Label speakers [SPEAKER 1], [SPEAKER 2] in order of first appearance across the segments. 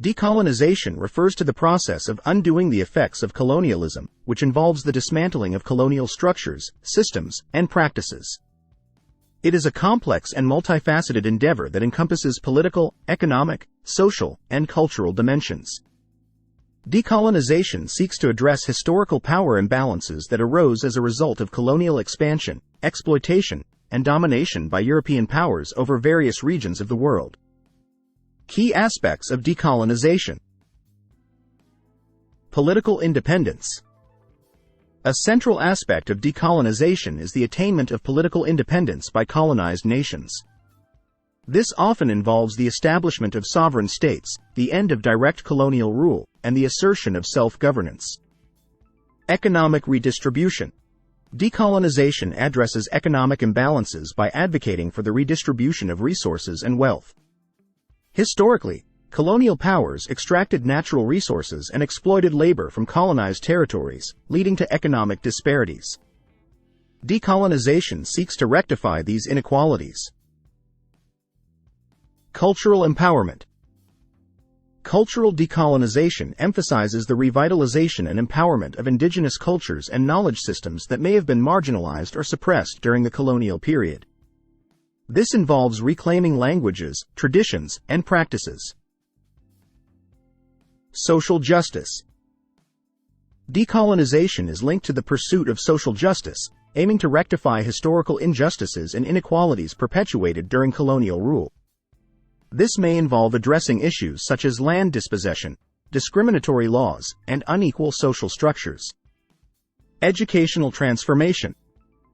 [SPEAKER 1] Decolonization refers to the process of undoing the effects of colonialism, which involves the dismantling of colonial structures, systems, and practices. It is a complex and multifaceted endeavor that encompasses political, economic, social, and cultural dimensions. Decolonization seeks to address historical power imbalances that arose as a result of colonial expansion, exploitation, and domination by European powers over various regions of the world. Key aspects of decolonization. Political independence. A central aspect of decolonization is the attainment of political independence by colonized nations. This often involves the establishment of sovereign states, the end of direct colonial rule, and the assertion of self-governance. Economic redistribution. Decolonization addresses economic imbalances by advocating for the redistribution of resources and wealth. Historically, colonial powers extracted natural resources and exploited labor from colonized territories, leading to economic disparities. Decolonization seeks to rectify these inequalities. Cultural empowerment. Cultural decolonization emphasizes the revitalization and empowerment of indigenous cultures and knowledge systems that may have been marginalized or suppressed during the colonial period. This involves reclaiming languages, traditions, and practices. Social justice. Decolonization is linked to the pursuit of social justice, aiming to rectify historical injustices and inequalities perpetuated during colonial rule. This may involve addressing issues such as land dispossession, discriminatory laws, and unequal social structures. Educational transformation.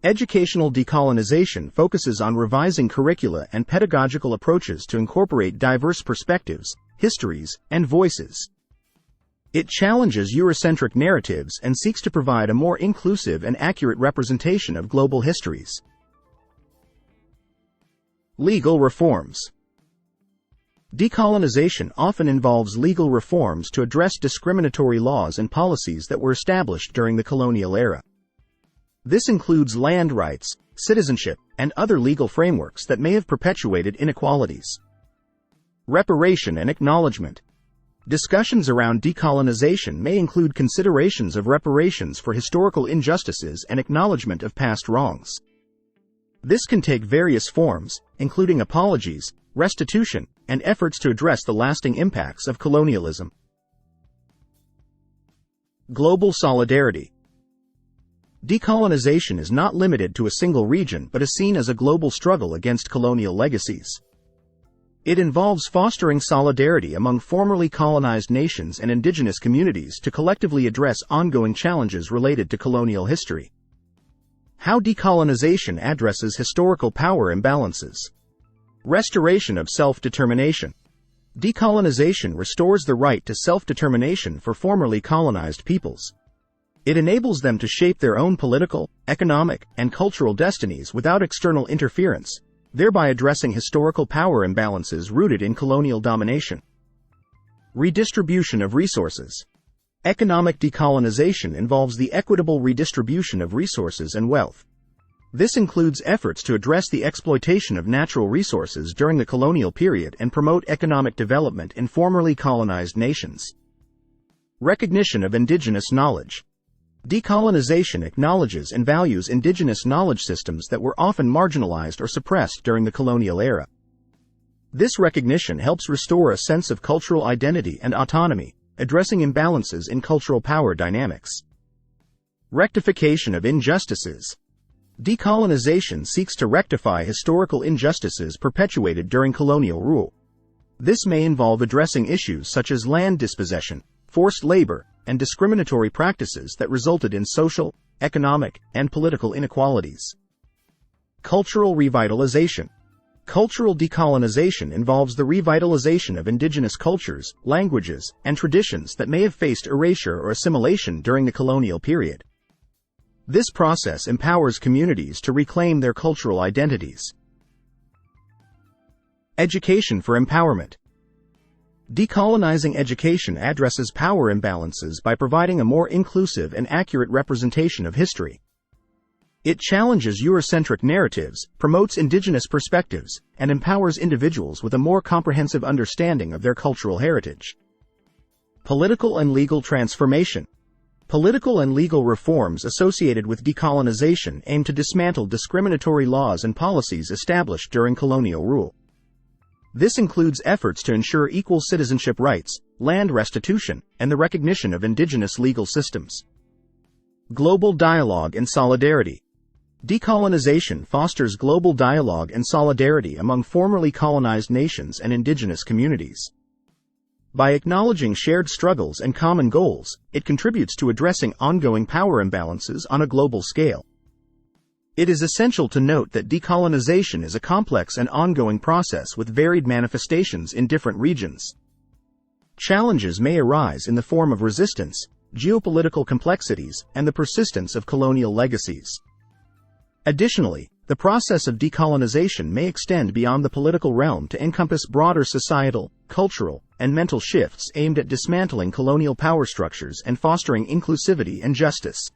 [SPEAKER 1] Educational decolonization focuses on revising curricula and pedagogical approaches to incorporate diverse perspectives, histories, and voices. It challenges Eurocentric narratives and seeks to provide a more inclusive and accurate representation of global histories. Legal reforms. Decolonization often involves legal reforms to address discriminatory laws and policies that were established during the colonial era. This includes land rights, citizenship, and other legal frameworks that may have perpetuated inequalities. Reparation and acknowledgement. Discussions around decolonization may include considerations of reparations for historical injustices and acknowledgement of past wrongs. This can take various forms, including apologies, restitution, and efforts to address the lasting impacts of colonialism. Global solidarity. Decolonization is not limited to a single region but is seen as a global struggle against colonial legacies. It involves fostering solidarity among formerly colonized nations and indigenous communities to collectively address ongoing challenges related to colonial history. How decolonization addresses historical power imbalances. Restoration of self-determination. Decolonization restores the right to self-determination for formerly colonized peoples. It enables them to shape their own political, economic, and cultural destinies without external interference, thereby addressing historical power imbalances rooted in colonial domination. Redistribution of resources. Economic decolonization involves the equitable redistribution of resources and wealth. This includes efforts to address the exploitation of natural resources during the colonial period and promote economic development in formerly colonized nations. Recognition of indigenous knowledge. Decolonization acknowledges and values indigenous knowledge systems that were often marginalized or suppressed during the colonial era. This recognition helps restore a sense of cultural identity and autonomy, addressing imbalances in cultural power dynamics. Rectification of injustices. Decolonization seeks to rectify historical injustices perpetuated during colonial rule. This may involve addressing issues such as land dispossession, forced labor, and discriminatory practices that resulted in social, economic, and political inequalities. Cultural revitalization. Cultural decolonization involves the revitalization of indigenous cultures, languages, and traditions that may have faced erasure or assimilation during the colonial period. This process empowers communities to reclaim their cultural identities. Education for empowerment. Decolonizing education addresses power imbalances by providing a more inclusive and accurate representation of history. It challenges Eurocentric narratives, promotes indigenous perspectives, and empowers individuals with a more comprehensive understanding of their cultural heritage. Political and legal transformation. Political and legal reforms associated with decolonization aim to dismantle discriminatory laws and policies established during colonial rule. This includes efforts to ensure equal citizenship rights, land restitution, and the recognition of indigenous legal systems. Global dialogue and solidarity. Decolonization fosters global dialogue and solidarity among formerly colonized nations and indigenous communities. By acknowledging shared struggles and common goals, it contributes to addressing ongoing power imbalances on a global scale. It is essential to note that decolonization is a complex and ongoing process with varied manifestations in different regions. Challenges may arise in the form of resistance, geopolitical complexities, and the persistence of colonial legacies. Additionally, the process of decolonization may extend beyond the political realm to encompass broader societal, cultural, and mental shifts aimed at dismantling colonial power structures and fostering inclusivity and justice.